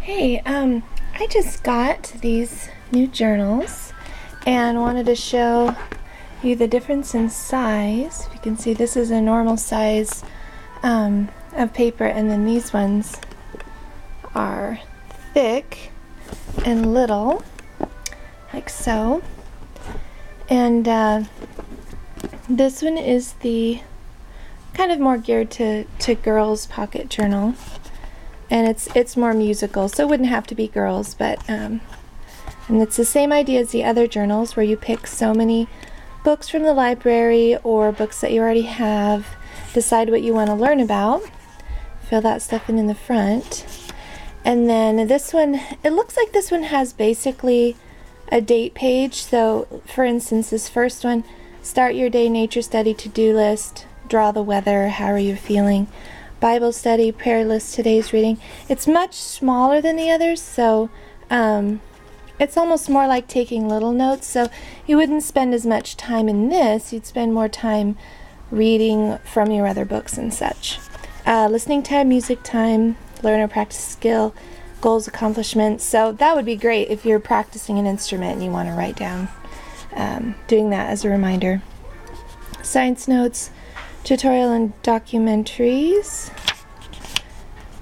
Hey, I just got these new journals and wanted to show you the difference in size. You can see this is a normal size of paper, and then these ones are thick and little, like so. And this one is the kind of more geared to girls' pocket journal. And it's more musical, so it wouldn't have to be girls, but and it's the same idea as the other journals, where you pick so many books from the library or books that you already have, decide what you want to learn about, fill that stuff in the front, and then this one, it looks like this one has basically a date page. So for instance, this first one, start your day, nature study, to-do list, draw the weather, how are you feeling, Bible study, prayer list, today's reading. It's much smaller than the others, so it's almost more like taking little notes. So you wouldn't spend as much time in this, you'd spend more time reading from your other books and such. Listening time, music time, learn or practice skill, goals, accomplishments. So that would be great if you're practicing an instrument and you want to write down doing that as a reminder. Science notes, tutorial and documentaries,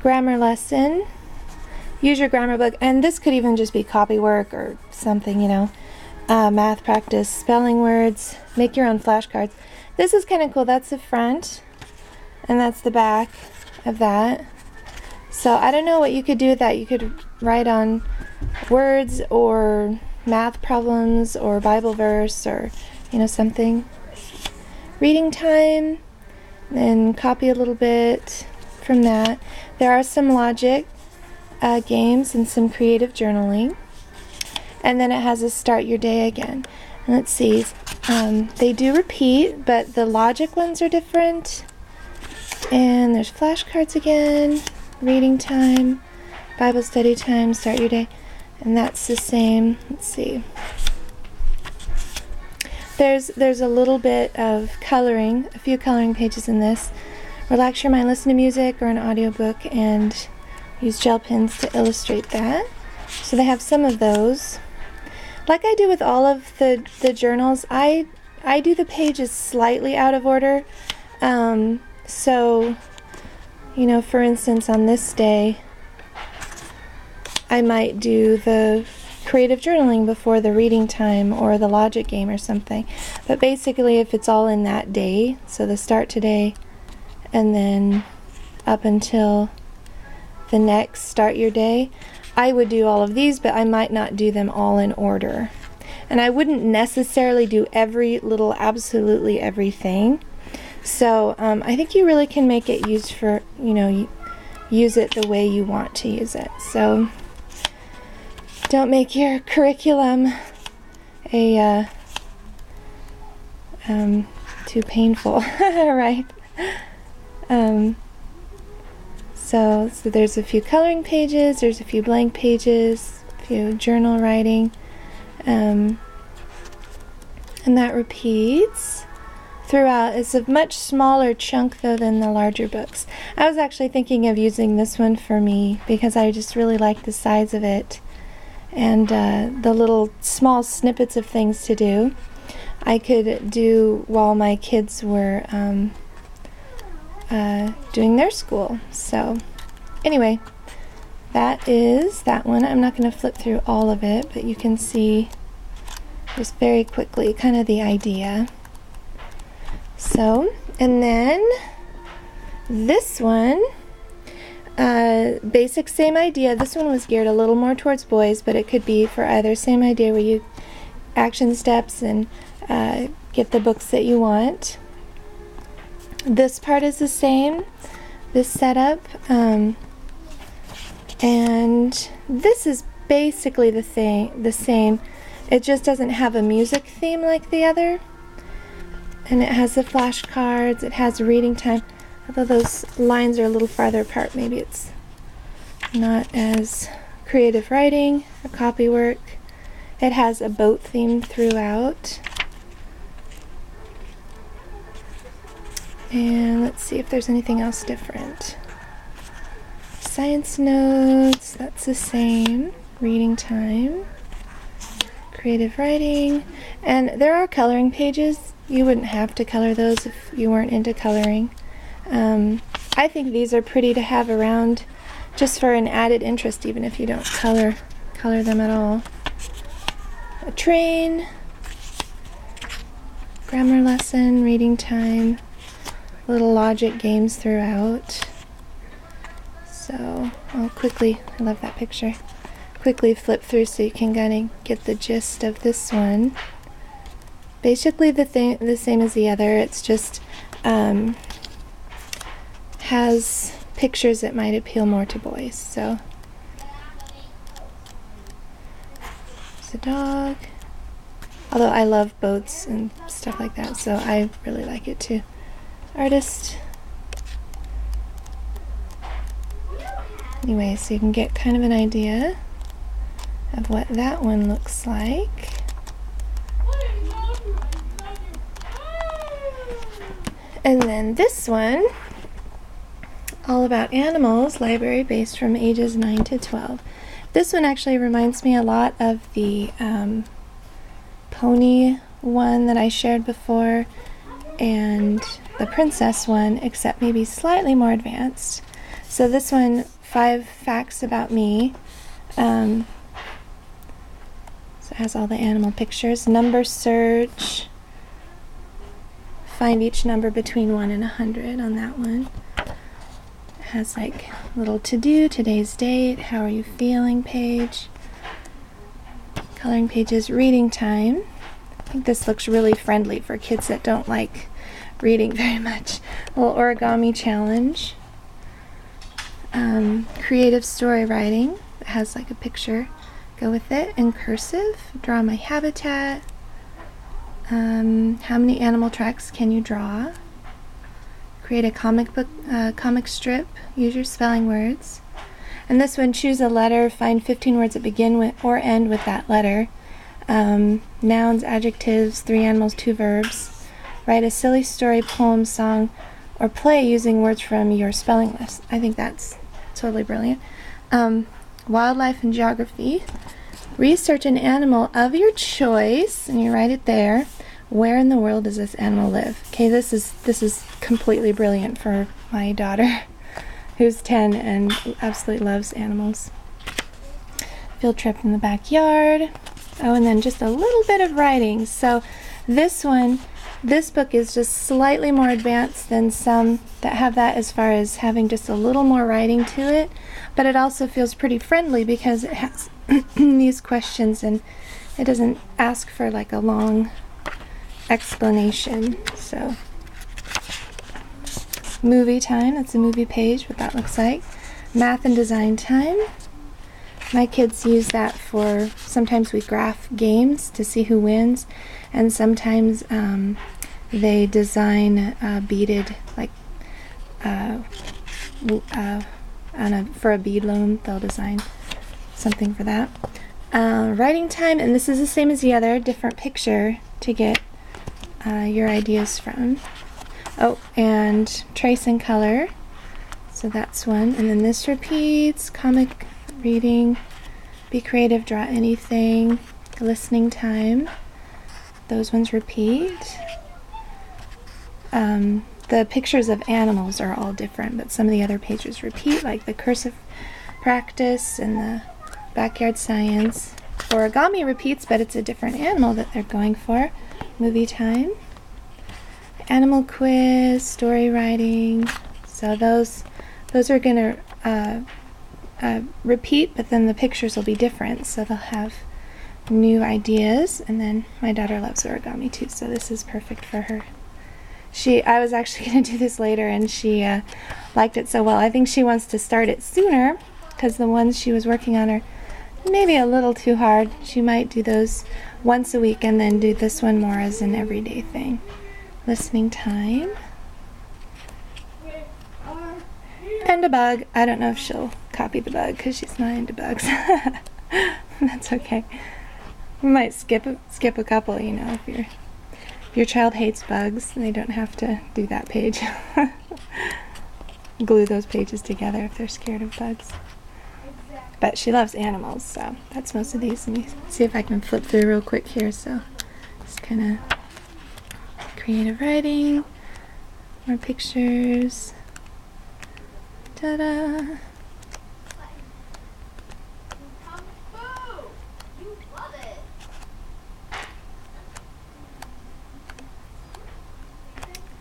grammar lesson, use your grammar book, and this could even just be copy work or something, you know. Math practice, spelling words, make your own flashcards. This is kind of cool. That's the front, and that's the back of that. So I don't know what you could do with that. You could write on words or math problems or Bible verse or, you know, something. Reading time, and copy a little bit from that. There are some logic games and some creative journaling. And then it has a start your day again. And let's see, they do repeat, but the logic ones are different. And there's flashcards again, reading time, Bible study time, start your day. And that's the same. Let's see. There's a little bit of coloring, a few coloring pages in this. Relax your mind, listen to music or an audiobook, and use gel pens to illustrate that. So they have some of those. Like I do with all of the journals, I do the pages slightly out of order. So, you know, for instance, on this day, I might do the creative journaling before the reading time or the logic game or something. But basically, if it's all in that day, so the start today and then up until the next start your day, I would do all of these, but I might not do them all in order. And I wouldn't necessarily do every little, absolutely everything. So I think you really can make it used for, you know, use it the way you want to use it. So don't make your curriculum a too painful, right? So there's a few coloring pages, there's a few blank pages, a few journal writing, and that repeats throughout. It's a much smaller chunk though than the larger books. I was actually thinking of using this one for me because I just really like the size of it. And the little small snippets of things to do I could do while my kids were doing their school. So anyway, that is that one. I'm not going to flip through all of it, but you can see just very quickly kind of the idea. So, and then this one, basic same idea. This one was geared a little more towards boys, but it could be for either. Same idea, where you action steps and get the books that you want. This part is the same, this setup, and this is basically the same. It just doesn't have a music theme like the other, and it has the flashcards, it has reading time. Although those lines are a little farther apart, maybe it's not as creative writing or copy work. It has a boat theme throughout. And let's see if there's anything else different. Science notes, that's the same. Reading time. Creative writing. And there are coloring pages. You wouldn't have to color those if you weren't into coloring. I think these are pretty to have around just for an added interest, even if you don't color them at all. A train. Grammar lesson, reading time. Little logic games throughout. So I'll quickly, I love that picture, quickly flip through so you can kind of get the gist of this one. Basically the same as the other, it's just has pictures that might appeal more to boys. So there's a dog, although I love boats and stuff like that, so I really like it too. Artist. Anyway, so you can get kind of an idea of what that one looks like. And then this one, all about animals, library based from ages 9 to 12. This one actually reminds me a lot of the pony one that I shared before and the princess one, except maybe slightly more advanced. So this one, 5 facts about me. So it has all the animal pictures. Number search. Find each number between 1 and 100 on that one. It has like little to do, today's date, how are you feeling page. Coloring pages, reading time. I think this looks really friendly for kids that don't like reading very much. A little origami challenge. Creative story writing. It has like a picture. Go with it. In cursive. Draw my habitat. How many animal tracks can you draw? Create a comic strip. Use your spelling words. And this one, choose a letter. Find 15 words that begin with or end with that letter. Nouns, adjectives, 3 animals, 2 verbs. Write a silly story, poem, song, or play using words from your spelling list. I think that's totally brilliant. Wildlife and geography. Research an animal of your choice, and you write it there. Where in the world does this animal live? Okay, this is completely brilliant for my daughter, who's 10 and absolutely loves animals. Field trip in the backyard. Oh, and then just a little bit of writing. So this book is just slightly more advanced than some that have that as far as having just a little more writing to it, but it also feels pretty friendly because it has these questions and it doesn't ask for like a long explanation. So movie time, that's a movie page, what that looks like. Math and design time. My kids use that for, sometimes we graph games to see who wins, and sometimes they design beaded, like for a bead loom, they'll design something for that. Writing time, and this is the same as the other, different picture to get your ideas from. Oh, and trace and color, so that's one. And then this repeats, comic reading, be creative, draw anything, listening time, those ones repeat. The pictures of animals are all different, but some of the other pages repeat, like the cursive practice and the backyard science. Origami repeats, but it's a different animal that they're going for. Movie time. Animal quiz, story writing. So those are going to repeat, but then the pictures will be different, so they'll have new ideas. And then my daughter loves origami too, so this is perfect for her. I was actually going to do this later, and she liked it so well. I think she wants to start it sooner because the ones she was working on are maybe a little too hard. She might do those once a week and then do this one more as an everyday thing. Listening time. And a bug. I don't know if she'll copy the bug because she's not into bugs. That's okay. We might skip a couple, you know, if your child hates bugs, they don't have to do that page. glue those pages together if they're scared of bugs. But she loves animals, so that's most of these. Let me see if I can flip through real quick here. So just kind of creative writing, more pictures. Ta-da!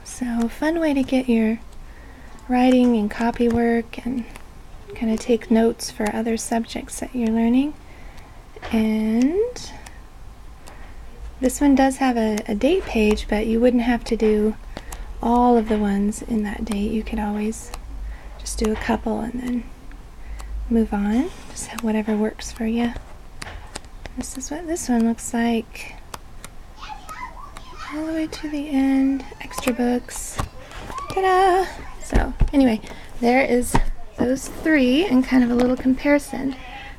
So, fun way to get your writing and copy work and kind of take notes for other subjects that you're learning. And this one does have a date page, but you wouldn't have to do all of the ones in that date. You could always just do a couple and then move on. Just have whatever works for you. This is what this one looks like. All the way to the end. Extra books. Ta-da! So, anyway, there is those three and kind of a little comparison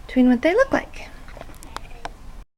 between what they look like.